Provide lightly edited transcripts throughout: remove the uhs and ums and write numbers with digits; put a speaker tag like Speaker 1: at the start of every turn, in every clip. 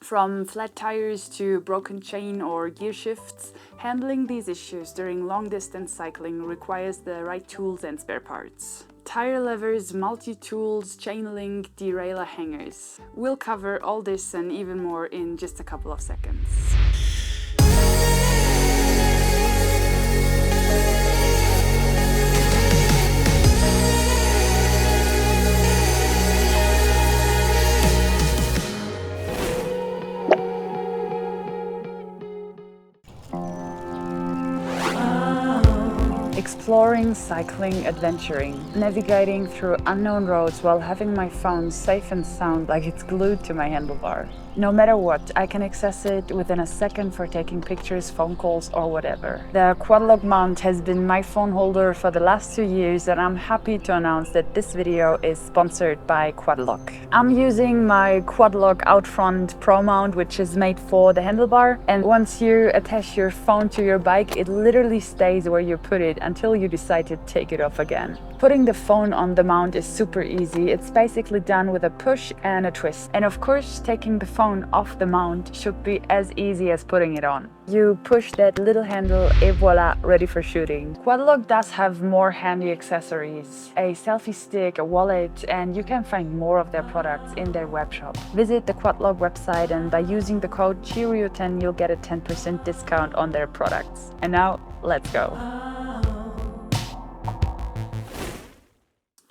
Speaker 1: From flat tires to broken chain or gear shifts, handling these issues during long-distance cycling requires the right tools and spare parts. Tire levers, multi-tools, chain link, derailleur hangers. We'll cover all this and even more in just a couple of seconds. Exploring, cycling, adventuring, navigating through unknown roads while having my phone safe and sound like it's glued to my handlebar. No matter what, I can access it within a second for taking pictures, phone calls or whatever. The Quadlock mount has been my phone holder for the last 2 years and I'm happy to announce that this video is sponsored by Quadlock. I'm using my Quadlock Outfront Pro mount, which is made for the handlebar, and once you attach your phone to your bike, it literally stays where you put it until you decide to take it off again. Putting the phone on the mount is super easy. It's basically done with a push and a twist. And of course, taking the phone off the mount should be as easy as putting it on. You push that little handle et voila, ready for shooting. Quadlock does have more handy accessories, a selfie stick, a wallet, and you can find more of their products in their webshop. Visit the Quadlock website and by using the code CHEERIO10 you'll get a 10% discount on their products. And now, let's go.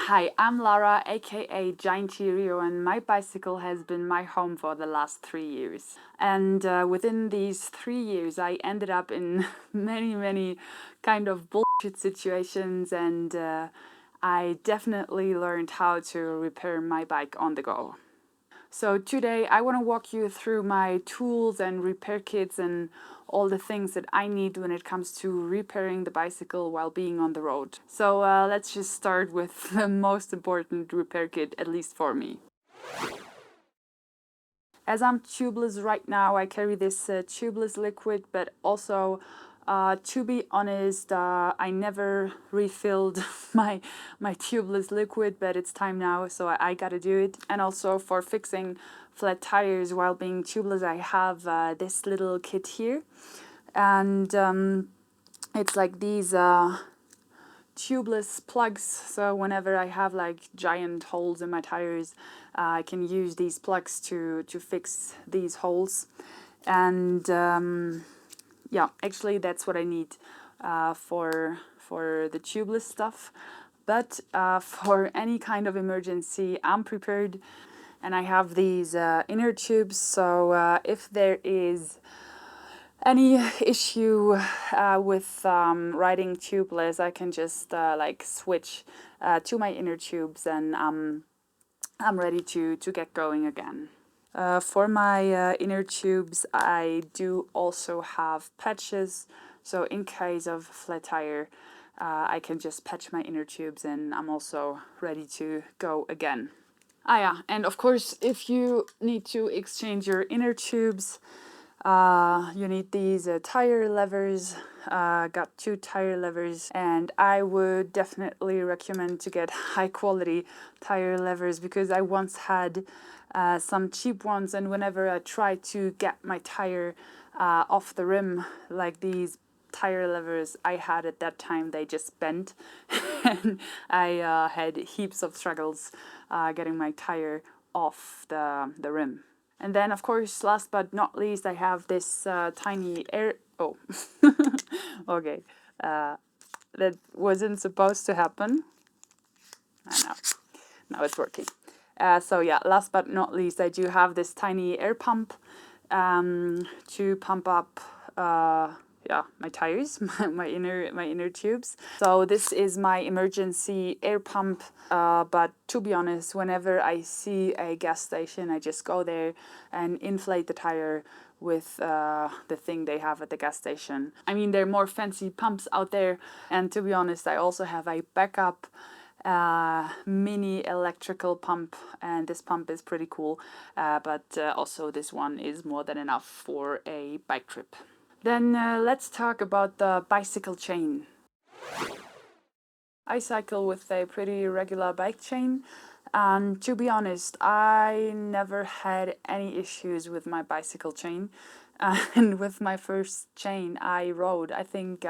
Speaker 1: Hi, I'm Lara, aka Giant Cheerio, and my bicycle has been my home for the last 3 years. And within these 3 years, I ended up in many kind of bullshit situations, and I definitely learned how to repair my bike on the go. So today I want to walk you through my tools and repair kits and all the things that I need when it comes to repairing the bicycle while being on the road. So let's just start with the most important repair kit, at least for me. As I'm tubeless right now, I carry this tubeless liquid, but also to be honest, I never refilled my tubeless liquid, but it's time now, so I gotta do it. And also for fixing flat tires while being tubeless, I have this little kit here, and it's like these tubeless plugs. So whenever I have like giant holes in my tires, I can use these plugs to fix these holes. And yeah, actually that's what I need for the tubeless stuff. But for any kind of emergency, I'm prepared, and I have these inner tubes. So if there is any issue with riding tubeless, I can just like switch to my inner tubes, and I'm ready to get going again. For my inner tubes, I do also have patches, so in case of flat tire, I can just patch my inner tubes and I'm also ready to go again. Ah yeah, and of course, if you need to exchange your inner tubes, you need these tire levers. Got 2 tire levers, and I would definitely recommend to get high quality tire levers, because I once had some cheap ones, and whenever I tried to get my tire off the rim, like these tire levers I had at that time, they just bent and I had heaps of struggles getting my tire off the rim. And then, of course, last but not least, I have this tiny air... Oh, okay. That wasn't supposed to happen. Now it's working. So yeah, last but not least, I do have this tiny air pump to pump up my tires, my inner tubes. So this is my emergency air pump, but to be honest, whenever I see a gas station, I just go there and inflate the tire with the thing they have at the gas station. I mean, there are more fancy pumps out there, and to be honest, I also have a backup mini electrical pump, and this pump is pretty cool, but also this one is more than enough for a bike trip. Then let's talk about the bicycle chain. I cycle with a pretty regular bike chain. And to be honest, I never had any issues with my bicycle chain. And with my first chain, I rode, I think,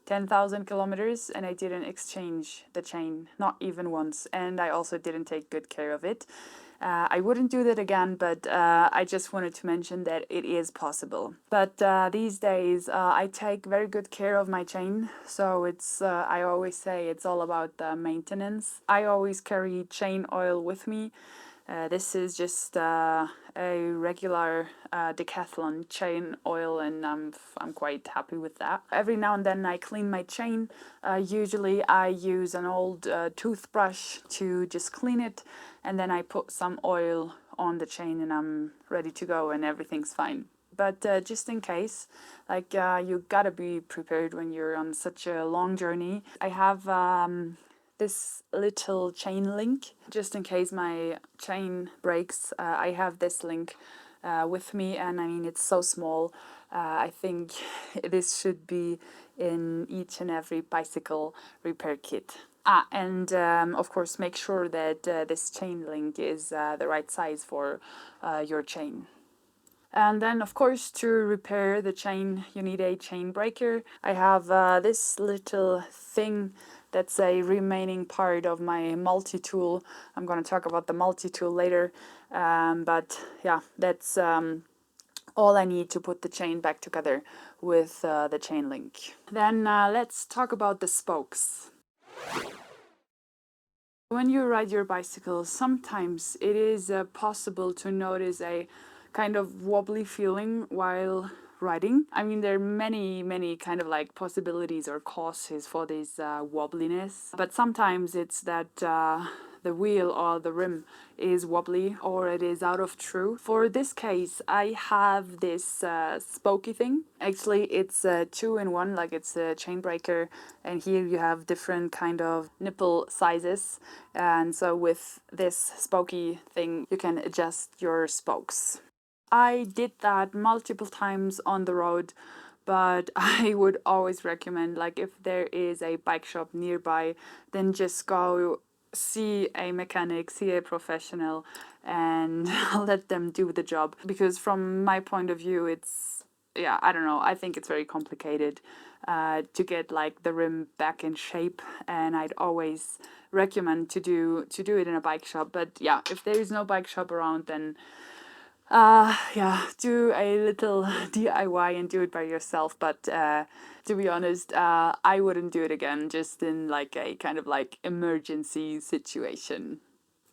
Speaker 1: 10,000 kilometers, and I didn't exchange the chain, not even once. And I also didn't take good care of it. I wouldn't do that again, but I just wanted to mention that it is possible. But these days, I take very good care of my chain. So it's, I always say it's all about the maintenance. I always carry chain oil with me. This is just a regular Decathlon chain oil, and I'm quite happy with that. Every now and then I clean my chain. Usually I use an old toothbrush to just clean it, and then I put some oil on the chain and I'm ready to go and everything's fine. But just in case, like you gotta be prepared when you're on such a long journey. I have this little chain link just in case my chain breaks. I have this link with me, and I mean it's so small. I think this should be in each and every bicycle repair kit. And of course make sure that this chain link is the right size for your chain. And then, of course, to repair the chain, you need a chain breaker. I have this little thing that's a remaining part of my multi-tool. I'm going to talk about the multi-tool later. But yeah, that's all I need to put the chain back together with the chain link. Then let's talk about the spokes. When you ride your bicycle, sometimes it is possible to notice a kind of wobbly feeling while riding. I mean, there are many kind of like possibilities or causes for this wobbliness, but sometimes it's that the wheel or the rim is wobbly or it is out of true. For this case, I have this spokey thing. Actually, it's two in one, like it's a chain breaker, and here you have different kind of nipple sizes. And so with this spokey thing, you can adjust your spokes. I did that multiple times on the road, but I would always recommend, like, if there is a bike shop nearby, then just go see a mechanic, see a professional, and let them do the job. Because from my point of view, it's, yeah, I don't know, I think it's very complicated to get like the rim back in shape, and I'd always recommend to do it in a bike shop. But yeah, if there is no bike shop around, then yeah, do a little DIY and do it by yourself. But to be honest, I wouldn't do it again, just in like a kind of like emergency situation.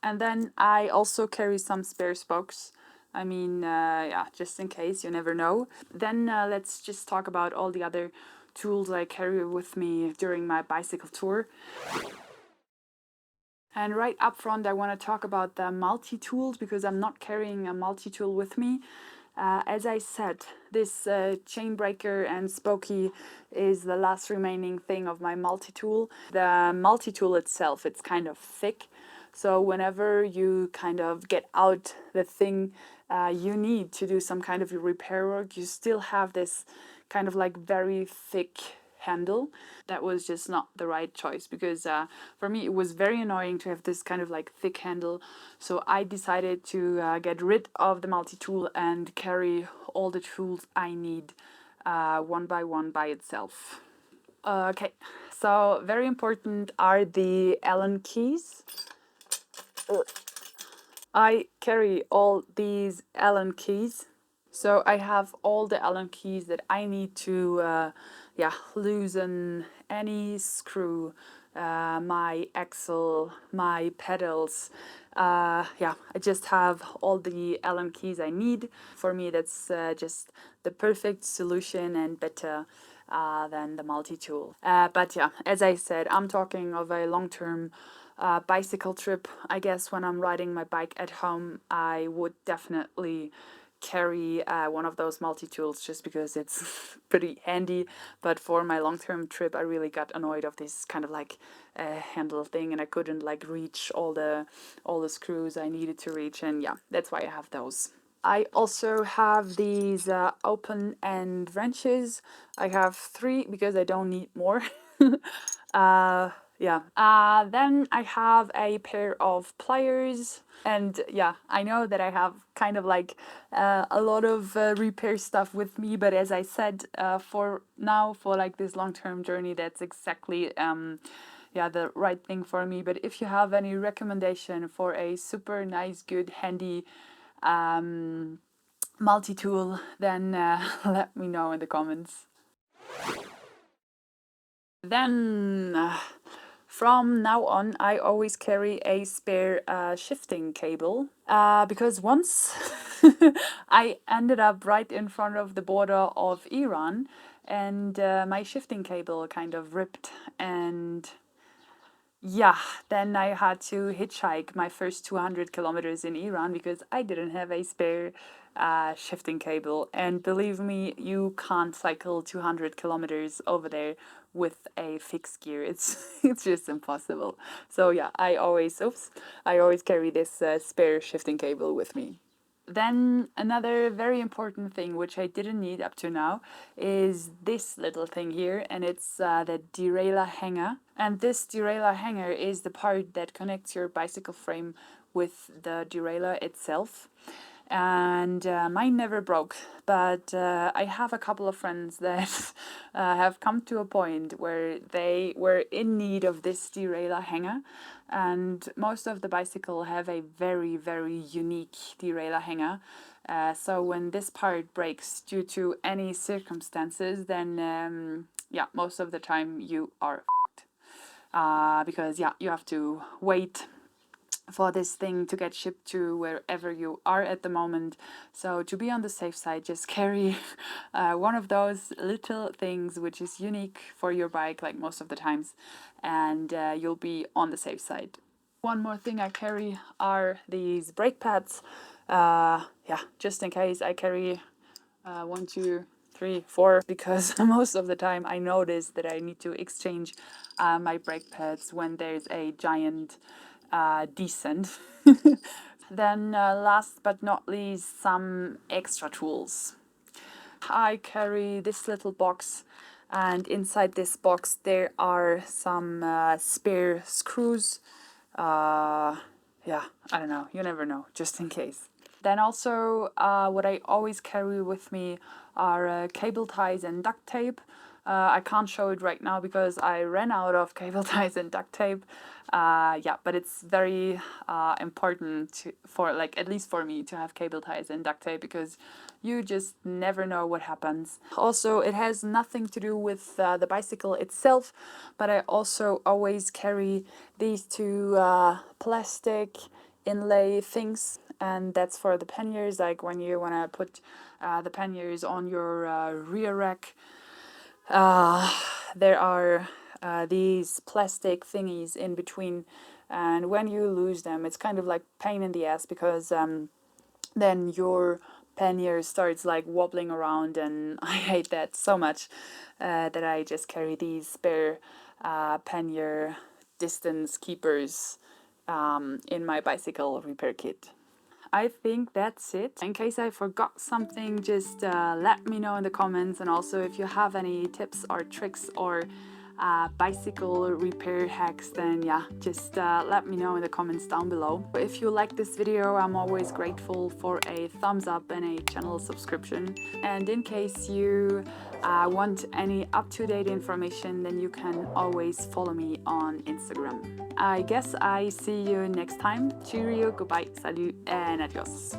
Speaker 1: And then I also carry some spare spokes. I mean, yeah, just in case, you never know. Then let's just talk about all the other tools I carry with me during my bicycle tour. And right up front, I want to talk about the multi-tools because I'm not carrying a multi-tool with me. As I said, this chain breaker and spokey is the last remaining thing of my multi-tool. The multi-tool itself, it's kind of thick. So whenever you kind of get out the thing you need to do some kind of repair work, you still have this kind of like very thick handle. That was just not the right choice because for me it was very annoying to have this kind of like thick handle. So I decided to get rid of the multi-tool and carry all the tools I need one by one by itself. Okay, so very important are the Allen keys. I carry all these Allen keys. So I have all the Allen keys that I need to yeah, loosen any screw, my axle, my pedals. Yeah, I just have all the Allen keys I need. For me, that's just the perfect solution and better than the multi-tool. But yeah, as I said, I'm talking of a long-term bicycle trip. I guess when I'm riding my bike at home, I would definitely carry one of those multi-tools just because it's pretty handy. But for my long-term trip, I really got annoyed of this kind of like handle thing, and I couldn't like reach all the screws I needed to reach, and yeah, that's why I have those. I also have these open end wrenches. I have 3 because I don't need more. Yeah. Then I have a pair of pliers, and yeah, I know that I have kind of like a lot of repair stuff with me, but as I said, for now, for like this long-term journey, that's exactly yeah, the right thing for me. But if you have any recommendation for a super nice, good, handy multi-tool, then let me know in the comments. Then from now on, I always carry a spare shifting cable because once I ended up right in front of the border of Iran, and my shifting cable kind of ripped, and yeah, then I had to hitchhike my first 200 kilometers in Iran because I didn't have a spare shifting cable. And believe me, you can't cycle 200 kilometers over there with a fixed gear. It's it's just impossible. So yeah, I always carry this spare shifting cable with me. Then another very important thing which I didn't need up to now is this little thing here, and it's the derailleur hanger. And this derailleur hanger is the part that connects your bicycle frame with the derailleur itself. And mine never broke, but I have a couple of friends that have come to a point where they were in need of this derailleur hanger, and most of the bicycle have a very, very unique derailleur hanger. So when this part breaks due to any circumstances, then yeah, most of the time you are because yeah, you have to wait for this thing to get shipped to wherever you are at the moment. So to be on the safe side, just carry one of those little things which is unique for your bike, like most of the times, and you'll be on the safe side. One more thing I carry are these brake pads. Yeah, just in case. I carry 1, 2, 3, 4 because most of the time I notice that I need to exchange my brake pads when there's a giant descent. Then last but not least, some extra tools. I carry this little box, and inside this box there are some spare screws. Yeah, I don't know, you never know, just in case. Then also what I always carry with me are cable ties and duct tape. I can't show it right now because I ran out of cable ties and duct tape. Yeah, but it's very important for, like, at least for me, to have cable ties and duct tape because you just never know what happens. Also, it has nothing to do with the bicycle itself, but I also always carry these two plastic inlay things, and that's for the panniers, like when you want to put the panniers on your rear rack. There are these plastic thingies in between, and when you lose them, it's kind of like pain in the ass because then your pannier starts like wobbling around, and I hate that so much that I just carry these spare pannier distance keepers in my bicycle repair kit. I think that's it. In case I forgot something, just let me know in the comments, and also if you have any tips or tricks or bicycle repair hacks, then yeah, just let me know in the comments down below. If you like this video, I'm always grateful for a thumbs up and a channel subscription. And in case you want any up-to-date information, then you can always follow me on Instagram. I guess I see you next time. Cheerio, goodbye, salut, and adios.